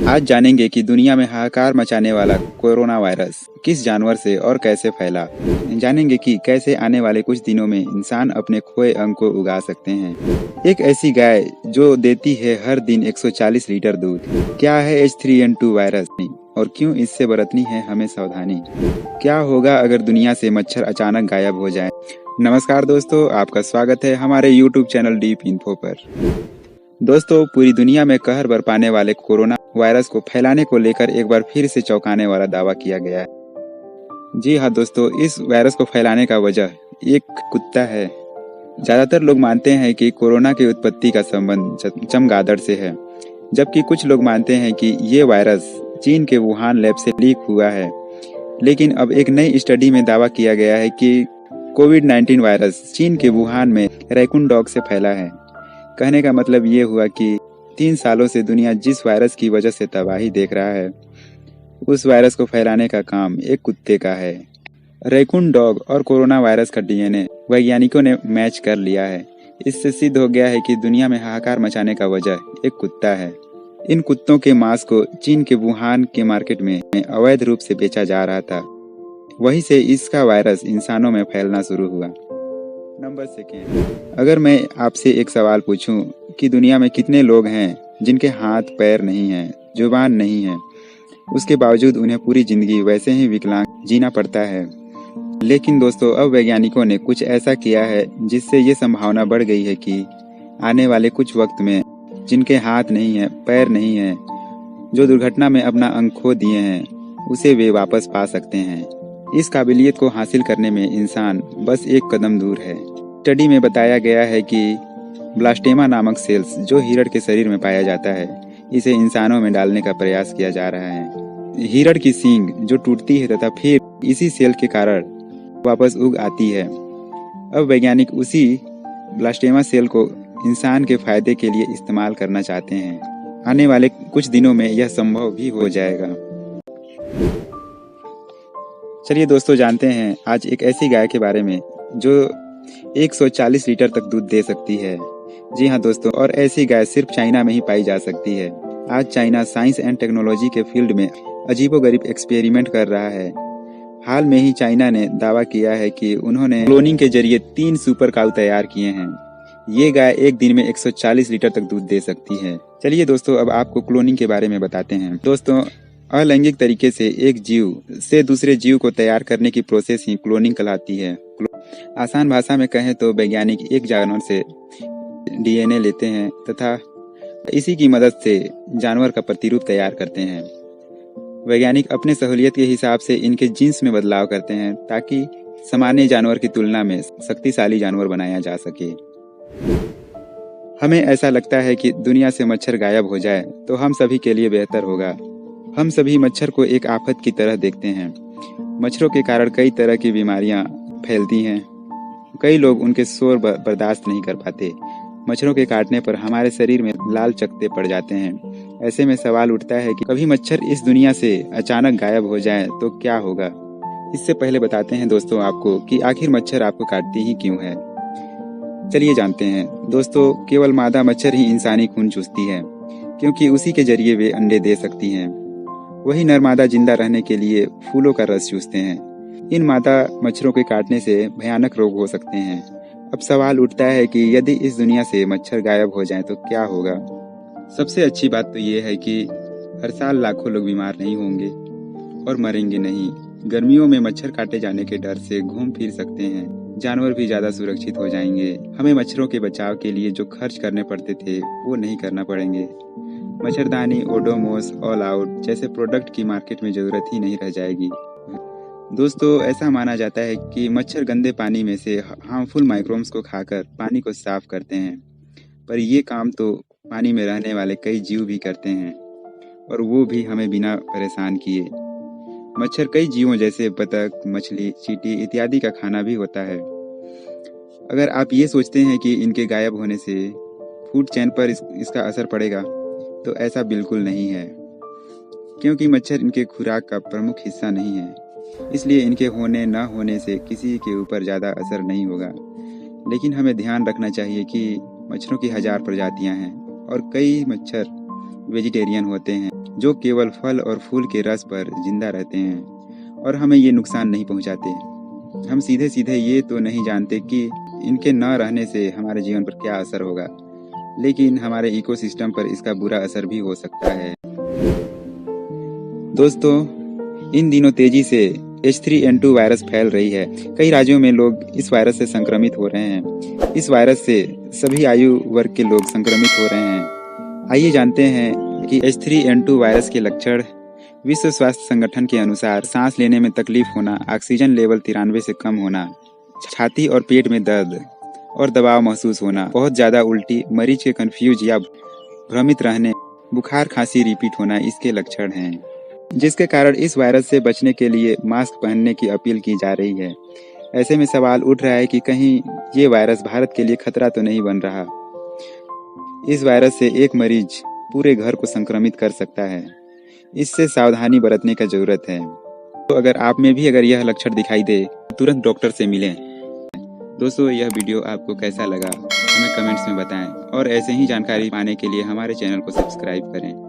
आज जानेंगे कि दुनिया में हाहाकार मचाने वाला कोरोना वायरस किस जानवर से और कैसे फैला। जानेंगे कि कैसे आने वाले कुछ दिनों में इंसान अपने खोए अंग को उगा सकते हैं। एक ऐसी गाय जो देती है हर दिन 140 लीटर दूध। क्या है H3N2 वायरस और क्यों इससे बरतनी है हमें सावधानी। क्या होगा अगर दुनिया से मच्छर अचानक गायब हो जाए। नमस्कार दोस्तों, आपका स्वागत है हमारे YouTube चैनल डीप इन्फो पर। दोस्तों, पूरी दुनिया में कहर बरपाने वाले कोरोना वायरस को फैलाने को लेकर एक बार फिर से चौंकाने वाला दावा किया गया है। जी हाँ दोस्तों, इस वायरस को फैलाने का वजह एक कुत्ता है। ज्यादातर लोग मानते हैं कि कोरोना की उत्पत्ति का संबंध चमगादड़ से है, जबकि कुछ लोग मानते हैं कि ये वायरस चीन के वुहान लैब से लीक हुआ है। लेकिन अब एक नई स्टडी में दावा किया गया है कि कोविड-19 वायरस चीन के वुहान में रैकून डॉग से फैला है। कहने का मतलब ये हुआ कि 3 सालों से दुनिया जिस वायरस की वजह से तबाही देख रहा है, उस वायरस को फैलाने का काम एक कुत्ते का है। रैकून डॉग और कोरोना वायरस का डीएनए वैज्ञानिकों ने मैच कर लिया है। इससे सिद्ध हो गया है कि दुनिया में हाहाकार मचाने का वजह एक कुत्ता है। इन कुत्तों के मांस को चीन के वुहान के मार्केट में अवैध रूप से बेचा जा रहा था। वहीं से इसका वायरस इंसानों में फैलना शुरू हुआ। नंबर 2, अगर मैं आपसे एक सवाल पूछूं कि दुनिया में कितने लोग हैं जिनके हाथ पैर नहीं हैं, जुबान नहीं है, उसके बावजूद उन्हें पूरी जिंदगी वैसे ही विकलांग जीना पड़ता है। लेकिन दोस्तों, अब वैज्ञानिकों ने कुछ ऐसा किया है जिससे ये संभावना बढ़ गई है कि आने वाले कुछ वक्त में जिनके हाथ नहीं है, पैर नहीं है, जो दुर्घटना में अपना अंग खो दिए हैं, उसे वे वापस पा सकते हैं। इस काबिलियत को हासिल करने में इंसान बस एक कदम दूर है। स्टडी में बताया गया है कि ब्लास्टेमा नामक सेल्स जो हिरण के शरीर में पाया जाता है, इसे इंसानों में डालने का प्रयास किया जा रहा है। हिरण की सींग जो टूटती है तथा फिर इसी सेल के कारण वापस उग आती है। अब वैज्ञानिक उसी ब्लास्टेमा सेल को इंसान के फायदे के लिए इस्तेमाल करना चाहते हैं। आने वाले कुछ दिनों में यह संभव भी हो जाएगा। चलिए दोस्तों, जानते हैं आज एक ऐसी गाय के बारे में जो 140 लीटर तक दूध दे सकती है। जी हाँ दोस्तों, और ऐसी गाय सिर्फ चाइना में ही पाई जा सकती है। आज चाइना साइंस एंड टेक्नोलॉजी के फील्ड में अजीबोगरीब एक्सपेरिमेंट कर रहा है। हाल में ही चाइना ने दावा किया है कि उन्होंने क्लोनिंग के जरिए 3 सुपर काऊ तैयार किए हैं। ये गाय एक दिन में 140 लीटर तक दूध दे सकती है। चलिए दोस्तों, अब आपको क्लोनिंग के बारे में बताते हैं। दोस्तों, अलैंगिक तरीके से एक जीव से दूसरे जीव को तैयार करने की प्रोसेस ही क्लोनिंग कहलाती है। आसान भाषा में कहें तो वैज्ञानिक एक जानवर से डीएनए लेते हैं तथा इसी की मदद से जानवर का प्रतिरूप तैयार करते हैं। वैज्ञानिक अपने सहूलियत के हिसाब से इनके जीन्स में बदलाव करते हैं ताकि सामान्य जानवर की तुलना में शक्तिशाली जानवर बनाया जा सके। हमें ऐसा लगता है कि दुनिया से मच्छर गायब हो जाए तो हम सभी के लिए बेहतर होगा। हम सभी मच्छर को एक आफत की तरह देखते हैं। मच्छरों के कारण कई तरह की बीमारियां फैलती हैं। कई लोग उनके शोर बर्दाश्त नहीं कर पाते। मच्छरों के काटने पर हमारे शरीर में लाल चकत्ते पड़ जाते हैं। ऐसे में सवाल उठता है कि कभी मच्छर इस दुनिया से अचानक गायब हो जाए तो क्या होगा। इससे पहले बताते हैं दोस्तों आपको कि आखिर मच्छर आपको काटती ही क्यों है। चलिए जानते हैं। दोस्तों, केवल मादा मच्छर ही इंसानी खून चूसती है, क्योंकि उसी के जरिए वे अंडे दे सकती हैं। वही नर मादा जिंदा रहने के लिए फूलों का रस चूसते हैं। इन मादा मच्छरों के काटने से भयानक रोग हो सकते हैं। अब सवाल उठता है कि यदि इस दुनिया से मच्छर गायब हो जाएं तो क्या होगा। सबसे अच्छी बात तो ये है कि हर साल लाखों लोग बीमार नहीं होंगे और मरेंगे नहीं। गर्मियों में मच्छर काटे जाने के डर से घूम फिर सकते हैं। जानवर भी ज्यादा सुरक्षित हो जाएंगे। हमें मच्छरों के बचाव के लिए जो खर्च करने पड़ते थे वो नहीं करना पड़ेंगे। मच्छरदानी, ओडोमोस, ऑल आउट जैसे प्रोडक्ट की मार्केट में जरूरत ही नहीं रह जाएगी। दोस्तों, ऐसा माना जाता है कि मच्छर गंदे पानी में से हार्मफुल माइक्रोब्स को खाकर पानी को साफ करते हैं, पर ये काम तो पानी में रहने वाले कई जीव भी करते हैं, और वो भी हमें बिना परेशान किए। मच्छर कई जीवों जैसे बतख, मछली, चींटी इत्यादि का खाना भी होता है। अगर आप ये सोचते हैं कि इनके गायब होने से फूड चेन पर इसका असर पड़ेगा, तो ऐसा बिल्कुल नहीं है, क्योंकि मच्छर इनके खुराक का प्रमुख हिस्सा नहीं है। इसलिए इनके होने न होने से किसी के ऊपर ज़्यादा असर नहीं होगा। लेकिन हमें ध्यान रखना चाहिए कि मच्छरों की 1000 प्रजातियां हैं और कई मच्छर वेजिटेरियन होते हैं जो केवल फल और फूल के रस पर जिंदा रहते हैं और हमें ये नुकसान नहीं पहुंचाते। हम सीधे सीधे ये तो नहीं जानते कि इनके न रहने से हमारे जीवन पर क्या असर होगा, लेकिन हमारे इकोसिस्टम पर इसका बुरा असर भी हो सकता है। दोस्तों, इन दिनों तेजी से H3N2 वायरस फैल रही है। कई राज्यों में लोग इस वायरस से संक्रमित हो रहे हैं। इस वायरस से सभी आयु वर्ग के लोग संक्रमित हो रहे हैं। आइए जानते हैं कि H3N2 वायरस के लक्षण। विश्व स्वास्थ्य संगठन के अनुसार सांस लेने में तकलीफ होना, ऑक्सीजन लेवल 93 से कम होना, छाती और पेट में दर्द और दबाव महसूस होना, बहुत ज्यादा उल्टी, मरीज के कंफ्यूज या भ्रमित रहने, बुखार खांसी रिपीट होना इसके लक्षण हैं, जिसके कारण इस वायरस से बचने के लिए मास्क पहनने की अपील की जा रही है। ऐसे में सवाल उठ रहा है कि कहीं ये वायरस भारत के लिए खतरा तो नहीं बन रहा। इस वायरस से एक मरीज पूरे घर को संक्रमित कर सकता है। इससे सावधानी बरतने का जरूरत है। तो अगर आप में भी यह लक्षण दिखाई दे, तुरंत डॉक्टर से मिलें। दोस्तों, यह वीडियो आपको कैसा लगा हमें कमेंट्स में बताएं और ऐसे ही जानकारी पाने के लिए हमारे चैनल को सब्सक्राइब करें।